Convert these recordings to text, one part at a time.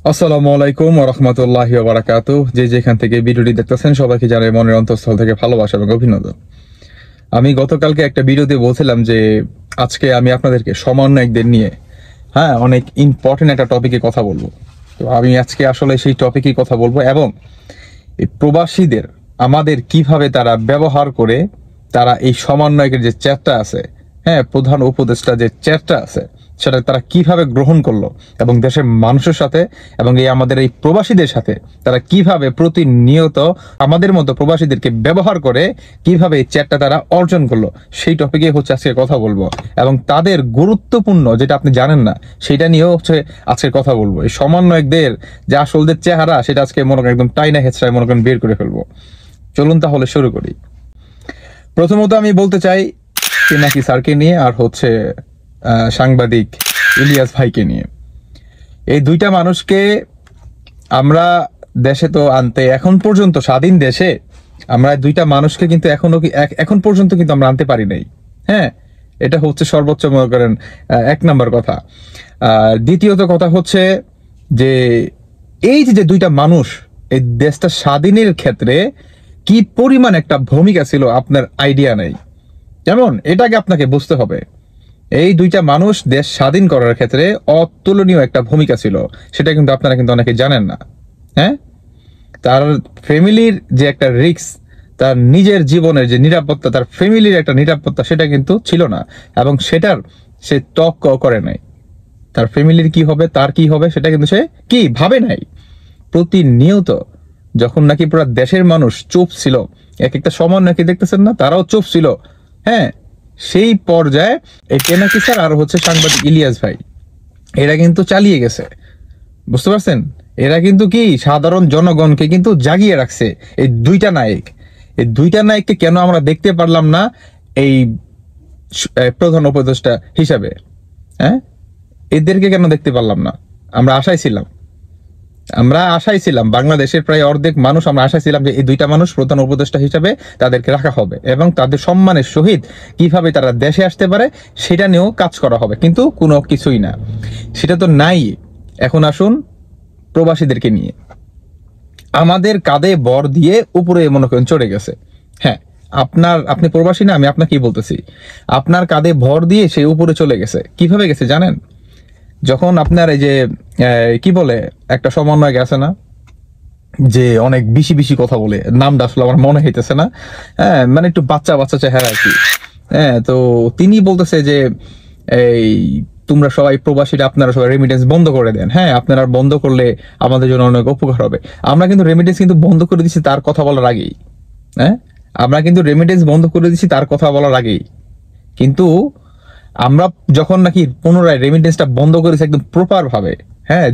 আসসালামু আলাইকুম ওয়া রাহমাতুল্লাহি ওয়া বারাকাতুহু। যে যেখান থেকে ভিডিওটি দেখতেছেন সবাইকে জানাই মনের অন্তঃস্থল থেকে ভালোবাসা এবং অভিনন্দন। আমি গতকালকে একটা ভিডিওতে বলছিলাম যে আজকে আমি আপনাদেরকে সমন্বয়কদের নিয়ে অনেক ইম্পর্টেন্ট একটা টপিকে কথা বলবো। তো আমি আজকে আসলে সেই টপিকেই কথা বলবো এবং এই প্রবাসীদের আমাদের কিভাবে তারা ব্যবহার করে তারা এই সমন্বয়কের যে চ্যাটটা আছে, প্রধান উপদেষ্টা যে চ্যাটটা আছে সেটা তারা কিভাবে গ্রহণ করলো এবং দেশের মানুষের সাথে এবং এই আমাদের এই প্রবাসীদের সাথে তারা কিভাবে প্রতিনিয়ত আমাদের মতো প্রবাসীদেরকে ব্যবহার করে কিভাবে এই চ্যাটটা তারা অর্জন করলো, সেই টপিকে হচ্ছে আজকে কথা বলবো। এবং তাদের গুরুত্বপূর্ণ যেটা আপনি জানেন না সেটা নিয়েও হচ্ছে আজকে কথা বলবো। এই সমন্বয়কদের যে আসলদের চেহারা সেটা আজকে মনে করেন একদম টাইনা হেঁচড়ায় মনে করেন বের করে ফেলবো। চলুন তাহলে শুরু করি। প্রথমত আমি বলতে চাই পিনাকি স্যারকে নিয়ে আর হচ্ছে সাংবাদিক ইলিয়াস ভাইকে নিয়ে। এই দুইটা মানুষকে আমরা দেশে তো আনতে এখন পর্যন্ত স্বাধীন দেশে আমরা দুইটা মানুষকে কিন্তু এখন পর্যন্ত কিন্তু আমরা আনতে পারি নাই। এটা হচ্ছে সর্বোচ্চ মনে করেন এক নম্বর কথা। দ্বিতীয়ত কথা হচ্ছে যে এই যে দুইটা মানুষ এই দেশটা স্বাধীনের ক্ষেত্রে কি পরিমাণ একটা ভূমিকা ছিল আপনার আইডিয়া নেই। যেমন এটাকে আপনাকে বুঝতে হবে, এই দুইটা মানুষ দেশ স্বাধীন করার ক্ষেত্রে অতুলনীয় একটা ভূমিকা ছিল, সেটা কিন্তু আপনারা কিন্তু অনেকে জানেন না। তার ফ্যামিলির যে একটা রিস্ক, তার নিজের জীবনের যে নিরাপত্তা, তার ফ্যামিলির একটা নিরাপত্তা সেটা কিন্তু ছিল না এবং সেটার সে তক্ক করে নাই। তার ফ্যামিলির কি হবে, তার কি হবে সেটা কিন্তু সে কি ভাবে নাই। প্রতিনিয়ত যখন নাকি পুরো দেশের মানুষ চুপ ছিল, এক একটা সময় নাকি দেখতেছেন না তারাও চুপ ছিল, সেই পর্যায়ে এই পেনাকি স্যার আর হচ্ছে সাংবাদিক ইলিয়াস ভাই এরা কিন্তু চালিয়ে গেছে। বুঝতে পারছেন? এরা কিন্তু কি সাধারণ জনগণকে কিন্তু জাগিয়ে রাখছে। এই দুইটা নায়ককে কেন আমরা দেখতে পারলাম না এই প্রধান উপদেষ্টা হিসাবে? এদেরকে কেন দেখতে পারলাম না? আমরা আশায় ছিলাম বাংলাদেশের প্রায় অর্ধেক মানুষ আমরা আশায় ছিলাম যে এই দুইটা মানুষ প্রধান উপদেষ্টা হিসাবে তাদেরকে রাখা হবে এবং তাদের সম্মানের সহিত কিভাবে তারা দেশে আসতে পারে সেটা নিয়েও কাজ করা হবে, কিন্তু কোনো কিছুই না, সেটা তো নাই। এখন আসুন প্রবাসীদেরকে নিয়ে। আমাদের কাঁধে বর দিয়ে উপরে মনে করেন চড়ে গেছে। আপনি প্রবাসী না, আমি আপনাকে বলতেছি, আপনার কাঁধে ভর দিয়ে সে উপরে চলে গেছে। কিভাবে গেছে জানেন? যখন আপনার এই যে কি বলে একটা সমন্বয় গেছে না, যে অনেক বেশি বেশি কথা বলে, নামটা আসলে আমার মনে হইতেছে না, মানে একটু বাচ্চা বাচ্চা চেহারা আর কি। তো তিনি বলতেছে যে এই তোমরা সবাই প্রবাসীরা আপনারা সবাই রেমিটেন্স বন্ধ করে দেন, আপনারা বন্ধ করলে আমাদের জন্য অনেক উপকার হবে। আমরা কিন্তু রেমিটেন্স কিন্তু বন্ধ করে দিচ্ছি তার কথা বলার আগেই। আমরা কিন্তু রেমিটেন্স বন্ধ করে দিচ্ছি তার কথা বলার আগেই, কিন্তু আমরা যখন নাকি পুনরায় রেমিটেন্সটা বন্ধ করেছি একদম প্রপার ভাবে,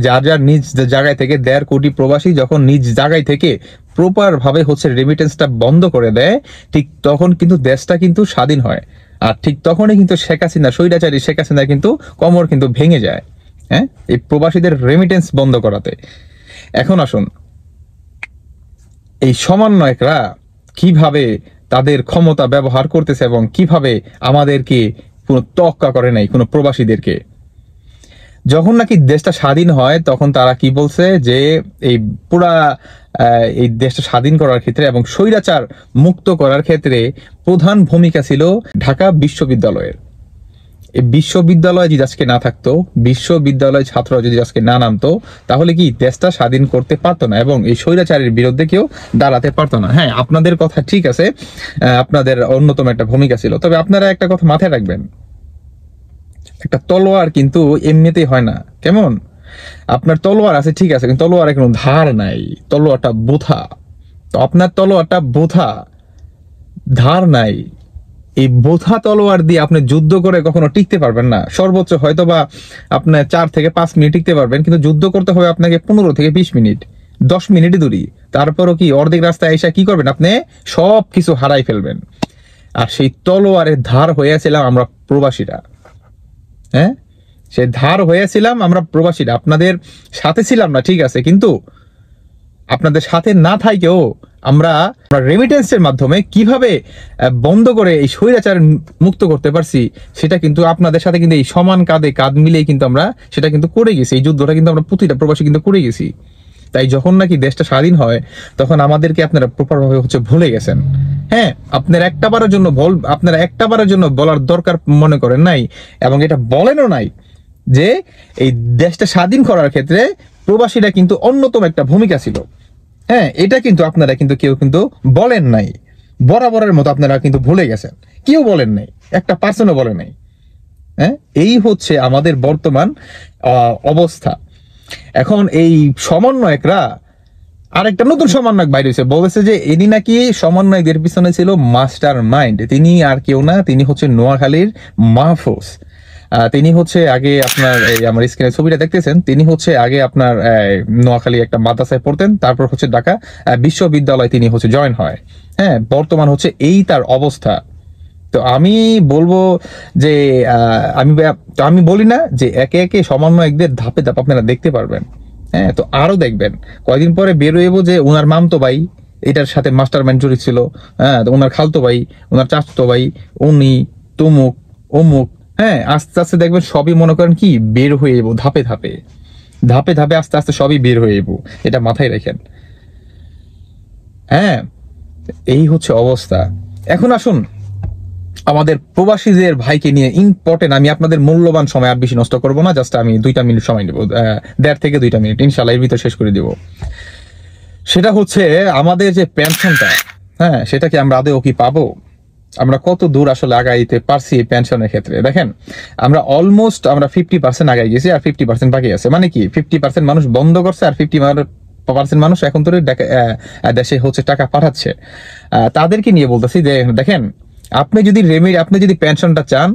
যার যার নিজ জায়গায় থেকে 1.5 কোটি প্রবাসী যখন নিজ জায়গায় থেকে প্রপার ভাবে হচ্ছে রেমিটেন্সটা বন্ধ করে দেয়, ঠিক তখন কিন্তু দেশটা কিন্তু স্বাধীন হয়। আর ঠিক তখনই কিন্তু স্বৈরাচারী শেখ হাসিনা কিন্তু কোমর কিন্তু ভেঙে যায়, এই প্রবাসীদের রেমিটেন্স বন্ধ করাতে। এখন আসুন এই সমন্বয়করা কিভাবে তাদের ক্ষমতা ব্যবহার করতেছে এবং কিভাবে আমাদেরকে কোনো তোয়াক্কা করে নাই কোনো প্রবাসীদেরকে। যখন নাকি দেশটা স্বাধীন হয় তখন তারা কি বলছে যে এই পুরা এই দেশটা স্বাধীন করার ক্ষেত্রে এবং স্বৈরাচার মুক্ত করার ক্ষেত্রে প্রধান ভূমিকা ছিল ঢাকা বিশ্ববিদ্যালয়ের। এই বিশ্ববিদ্যালয় যদি আজকে না থাকতো, বিশ্ববিদ্যালয় ছাত্ররা যদি আজকে না নামতো, তাহলে কি দেশটা স্বাধীন করতে পারতো না এবং এই স্বৈরাচারের বিরুদ্ধে কেউ দাঁড়াতে পারতো না। আপনাদের কথা ঠিক আছে, আপনাদের অন্যতম একটা ভূমিকা ছিল, তবে আপনারা একটা কথা মাথায় রাখবেন, একটা তলোয়ার কিন্তু এমনিতেই হয় না। কেমন? আপনার তলোয়ার আছে ঠিক আছে, কিন্তু তলোয়ারে কোনো ধার নাই, তলোয়ারটা বোথা। তো আপনার তলোয়ারটা বোথা, ধার নাই। এই বোথা তলোয়ার দিয়ে আপনি যুদ্ধ করে কখনো টিকতে পারবেন না। সর্বোচ্চ হয়তো বা আপনার 4 থেকে 5 মিনিট টিকতে পারবেন, কিন্তু যুদ্ধ করতে হবে আপনাকে 15 থেকে 20 মিনিট, 10 মিনিটই দূরি। তারপরও কি অর্ধেক রাস্তায় এসে কি করবেন? আপনি সব কিছু হারাই ফেলবেন। আর সেই তলোয়ারের ধার হয়েছিলাম আমরা প্রবাসীরা। সে ধার হয়েছিলাম আমরা প্রবাসীরা। আপনাদের সাথে ছিলাম না ঠিক আছে, কিন্তু আপনাদের সাথে না থাকেও আমরা রেমিটেন্সের মাধ্যমে কিভাবে বন্ধ করে এই স্বৈরাচার মুক্ত করতে পারছি, সেটা কিন্তু আপনাদের সাথে কিন্তু এই সমান কাঁধে কাঁধ মিলিয়ে কিন্তু আমরা সেটা কিন্তু করে গেছি। এই যুদ্ধটা কিন্তু আমরা প্রতিটা প্রবাসী কিন্তু করে গেছি। তাই যখন নাকি দেশটা স্বাধীন হয় তখন আমাদেরকে আপনারা প্রপার ভাবে ভুলে গেছেন। হ্যাঁ, আপনারা একটা বারের জন্য বলার দরকার মনে করেন নাই, এবং এটা বলেনও নাই যে এই দেশটা স্বাধীন করার ক্ষেত্রে প্রবাসীরা কিন্তু অন্যতম একটা ভূমিকা ছিল। হ্যাঁ, এটা কিন্তু আপনারা কিন্তু কেউ কিন্তু বলেন নাই। বরাবরের মতো আপনারা কিন্তু ভুলে গেছেন, কেউ বলেন নাই, একটা পার্সনও বলে নাই। হ্যাঁ, এই হচ্ছে আমাদের বর্তমান অবস্থা। এখন এই সমন্বয়করা আরেকটা নতুন সমন্বয়ক বাইরে হয়েছে, বলেছে যে ইনি নাকি সমন্বয়কদের পিছনে ছিল মাস্টার মাইন্ড। তিনি আর কেউ না, তিনি হচ্ছে নোয়াখালীর মাহফুজ। তিনি হচ্ছে আগে আপনার এই আমার স্ক্রিনে ছবিটা দেখতেছেন, তিনি হচ্ছে আগে আপনার নোয়াখালী একটা মাদ্রাসায় পড়তেন, তারপর হচ্ছে ঢাকা বিশ্ববিদ্যালয় তিনি হচ্ছে জয়েন হয়। হ্যাঁ, বর্তমান হচ্ছে এই তার অবস্থা। তো আমি বলবো যে আমি বলি না যে একে একে সমন্বয়কদের ধাপে ধাপে আপনারা দেখতে পারবেন। হ্যাঁ, তো আরো দেখবেন কয়দিন পরে বেরোবো যে ওনার মামতো ভাই এটার সাথে মাস্টার মাইন্ড জড়িত ছিল। হ্যাঁ, তো ওনার খালতো ভাই, ওনার চাচতো ভাই, উনি তুমুক অমুক। হ্যাঁ, আস্তে আস্তে দেখবেন সবই মনে করেন কি বের হয়ে যাবো, ধাপে ধাপে ধাপে ধাপে আস্তে আস্তে সবই বের হয়ে যাবো, এটা মাথায় রাখেন। হ্যাঁ, এই হচ্ছে অবস্থা। এখন আসুন আমাদের প্রবাসীদের ভাইকে নিয়ে ইম্পর্টেন্ট, আমি আপনাদের মূল্যবান সময় আর বেশি নষ্ট করবো না, জাস্ট আমি 2টা মিনিট সময় নেবো, 1.5 থেকে 2টা মিনিট, ইনশাল্লাহ এর ভিতরে শেষ করে দিব। সেটা হচ্ছে আমাদের যে পেনশনটা, হ্যাঁ, সেটা কি আমরা আদৌ কি পাবো? আমরা কত দূর আসলে আগাইতে পারছি এই পেনশনের ক্ষেত্রে? দেখেন, আমরা অলমোস্ট 50% আগাই গেছি, আর 50% বাকি আছে। মানে কি 50% মানুষ বন্ধ করছে, আর 50% মানুষ এখন তো দেশে হচ্ছে টাকা পাঠাচ্ছে। তাদেরকে নিয়ে বলতেছি যে দেখেন, আপনি যদি পেনশনটা চান,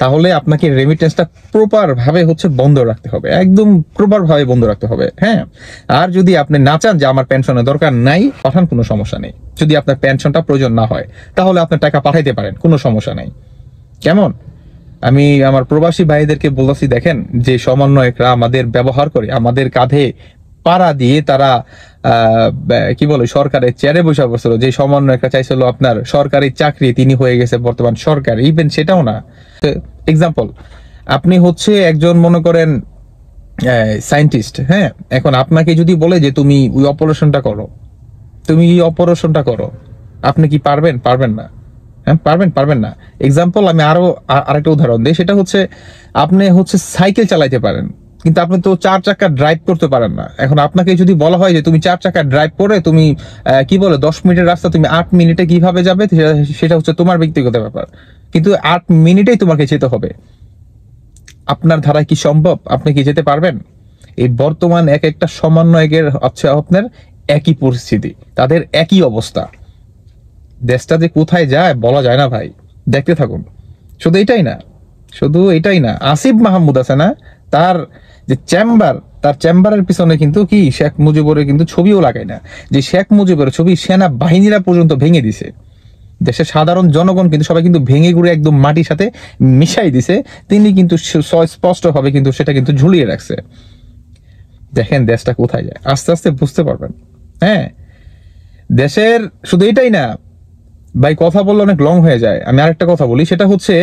তাহলে আপনাকে রেমিটেন্সটা প্রপার ভাবে হচ্ছে বন্ধ রাখতে হবে, একদম প্রপার ভাবে বন্ধ রাখতে হবে। হ্যাঁ, আর যদি আপনি না চান যে আমার পেনশনের দরকার নাই, পাঠান, কোনো সমস্যা নেই। যদি আপনার পেনশনটা প্রয়োজন না হয় তাহলে আপনার টাকা পাঠাইতে পারেন, কোনো সমস্যা নেই। কেমন? আমি আমার প্রবাসী ভাইদেরকে বলতেছি, দেখেন যে সমন্বয়করা আমাদের ব্যবহার করে, আমাদের কাঁধে পাড়া দিয়ে তারা কি বলে সরকারের চেয়ারে বসে বসছিল। যে সমন্বয়করা চাইছিল আপনার সরকারি চাকরি, তিনি হয়ে গেছে বর্তমান সরকার, ইভেন সেটাও না। এক্সাম্পল, আপনি হচ্ছে একজন মনে করেন সায়েন্টিস্ট। হ্যাঁ, এখন আপনাকে যদি বলে যে তুমি ওই অপারেশনটা করো, আপনি কি পারবেন? পারবেন না। হ্যাঁ, পারবেন না। এক্সাম্পল আমি আরেকটা উদাহরণ দিই, সেটা হচ্ছে আপনি হচ্ছে সাইকেল চালাইতে পারেন, কিন্তু আপনি তো 4 চাকা ড্রাইভ করতে পারেন না। এখন আপনাকে যদি বলা হয় যে তুমি 4 চাকা ড্রাইভ করে তুমি 10 মিনিটের রাস্তা তুমি 8 মিনিটে কিভাবে যাবে, সেটা হচ্ছে তোমার ব্যক্তিগত ব্যাপার, কিন্তু 8 মিনিটেই তোমাকে যেতে হবে। আপনার ধারায় কি সম্ভব? আপনি কি যেতে পারবেন? এই বর্তমান এক একটা সমন্বয়কের হচ্ছে আপনার একই পরিস্থিতি, তাদের একই অবস্থা। দেশটা যে কোথায় যায় বলা যায় না ভাই, দেখতে থাকুন। শুধু এটাই না, আসিফ মাহমুদ আছে না, তার যে তার চেম্বারের পিছনে কিন্তু কি শেখ মুজিবের কিন্তু ছবিও লাগায় না, যে শেখ মুজিবের ছবি সেনা বাহিনীরা পর্যন্ত ভেঙে দিছে। দেশের সাধারণ জনগণ কিন্তু সবাই কিন্তু ভেঙে গুড়ে একদম মাটির সাথে মিশাই দিছে, তিনি কিন্তু স্পষ্ট ভাবে কিন্তু সেটা কিন্তু ঝুলিয়ে রাখছে। দেখেন দেশটা কোথায় যায়, আস্তে আস্তে বুঝতে পারবেন। হ্যাঁ, দেশের শুধু এটাই না ভাই, কথা বললে অনেক লং হয়ে যায়। আমি আরেকটা কথা বলি, সেটা হচ্ছে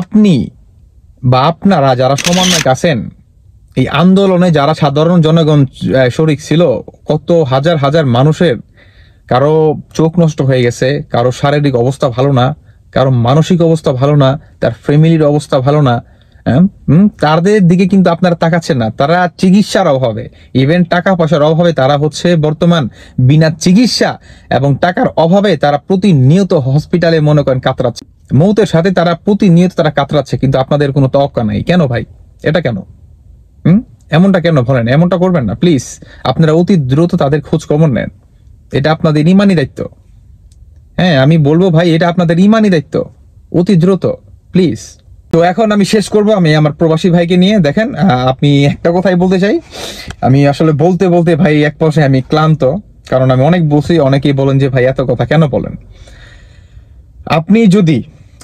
আপনি বা আপনারা যারা সমন্বয়ক আছেন, এই আন্দোলনে যারা সাধারণ জনগণ শরিক ছিল, কত হাজার হাজার মানুষের কারো চোখ নষ্ট হয়ে গেছে, কারো শারীরিক অবস্থা ভালো না, কারো মানসিক অবস্থা ভালো না, তার ফ্যামিলির অবস্থা ভালো না। তাদের দিকে কিন্তু আপনারা তাকাচ্ছেন না। তারা চিকিৎসার অভাবে, ইভেন টাকা পয়সার অভাবে তারা হচ্ছে বর্তমান বিনা চিকিৎসা এবং টাকার অভাবে তারা প্রতিনিয়ত হসপিটালে মনে করেন কাতরাচ্ছে, মৌতের সাথে তারা প্রতিনিয়ত তারা কাতরাচ্ছে, কিন্তু আপনাদের কোনো তওয়াক্কা নাই। কেন ভাই? এটা কেন? এমনটা কেন বলেন? এমনটা করবেন না প্লিজ। আপনারা অতি দ্রুত তাদের খোঁজ খবর নেন, এটা আপনাদের ইমানি দায়িত্ব। হ্যাঁ, আমি বলবো ভাই, এটা আপনাদের ইমানি দায়িত্ব, অতি দ্রুত প্লিজ। তো এখন আমি শেষ করব আমি আমার প্রবাসী ভাইকে নিয়ে। দেখেন, আপনি একটা কথাই বলতে চাই, আমি আসলে বলতে বলতে ভাই এক পর্যায়ে আমি ক্লান্ত, কারণ আমি অনেক বলছি। অনেকেই বলেন যে ভাই এত কথা কেন বলেন।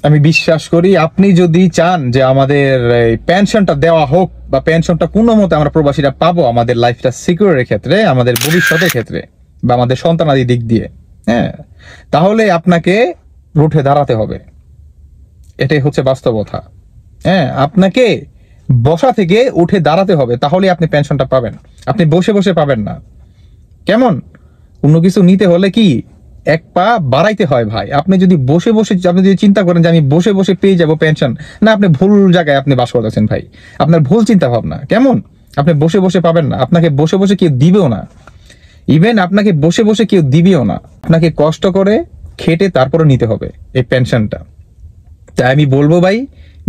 আমি বিশ্বাস করি আপনি যদি চান যে আমাদের এই পেনশনটা দেওয়া হোক বা পেনশনটা কোনো মতে আমরা প্রবাসীরা পাবো আমাদের লাইফটা সিকিউরের ক্ষেত্রে, আমাদের ভবিষ্যতের ক্ষেত্রে বা আমাদের সন্তানাদি দিক দিয়ে, হ্যাঁ, তাহলে আপনাকে রুঠে দাঁড়াতে হবে। এটাই হচ্ছে বাস্তবতা। হ্যাঁ, আপনাকে বসা থেকে উঠে দাঁড়াতে হবে, তাহলে আপনি পেনশনটা পাবেন। আপনি বসে বসে পাবেন না। কেমন? কোনো কিছু নিতে হলে কি এক পা বাড়াইতে হয় ভাই। আপনি যদি বসে বসে, আপনি যদি চিন্তা করেন যে আমি বসে বসে পেয়ে যাব পেনশন, না, আপনি ভুল জায়গায় আপনি বাস করতেছেন ভাই। আপনার ভুল চিন্তা ভাবনা। কেমন? আপনি বসে বসে পাবেন না, আপনাকে বসে বসে কেউ দিবেও না। ইভেন আপনাকে বসে বসে কেউ দিবেও না, আপনাকে কষ্ট করে খেটে তারপরে নিতে হবে এই পেনশনটা। তাই আমি বলবো ভাই,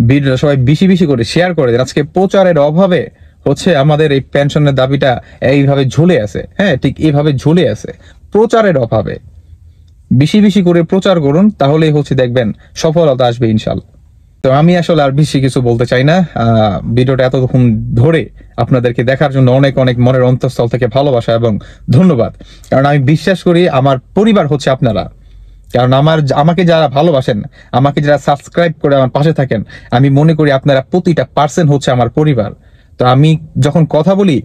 ভিডিওটা সবাই বেশি বেশি করে শেয়ার করে দেন। আজকে প্রচারের অভাবে হচ্ছে আমাদের এই পেনশনের দাবিটা এইভাবে ঝুলে আছে। হ্যাঁ, ঠিক এইভাবে ঝুলে আছে, প্রচারের অভাবে। বেশি বেশি করে প্রচার করুন, তাহলেই হচ্ছে দেখবেন সফলতা আসবে ইনশাল্লাহ। তো আমি আসলে আর বেশি কিছু বলতে চাই না। ভিডিওটা এতক্ষণ ধরে আপনাদেরকে দেখার জন্য অনেক অনেক মনের অন্তঃস্থল থেকে ভালোবাসা এবং ধন্যবাদ। কারণ আমি বিশ্বাস করি আমার পরিবার হচ্ছে আপনারা। কারণ আমাকে যারা ভালোবাসেন, আমাকে যারা সাবস্ক্রাইব করে আমার পাশে থাকেন, আমি মনে করি আপনারা প্রতিটা পার্সেন্ট হচ্ছে আমার পরিবার। তো আমি যখন কথা বলি,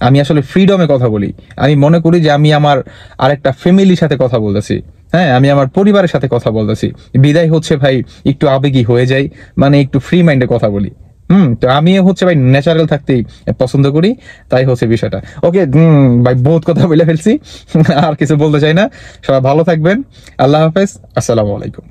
আমি আসলে ফ্রিডমে কথা বলি। আমি মনে করি যে আমি আমার আরেকটা ফ্যামিলির সাথে কথা বলতেছি। হ্যাঁ, আমি আমার পরিবারের সাথে কথা বলতেছি। বিদায় হচ্ছে ভাই একটু আবেগী হয়ে যাই, মানে একটু ফ্রি মাইন্ডে কথা বলি। তো আমি হচ্ছে ভাই ন্যাচারাল থাকতেই পছন্দ করি, তাই হচ্ছে বিষয়টা। ওকে ভাই, বহুত কথা বলে ফেলছি, আর কিছু বলতে চাই না। সবাই ভালো থাকবেন। আল্লাহ হাফেজ, আসসালামু আলাইকুম।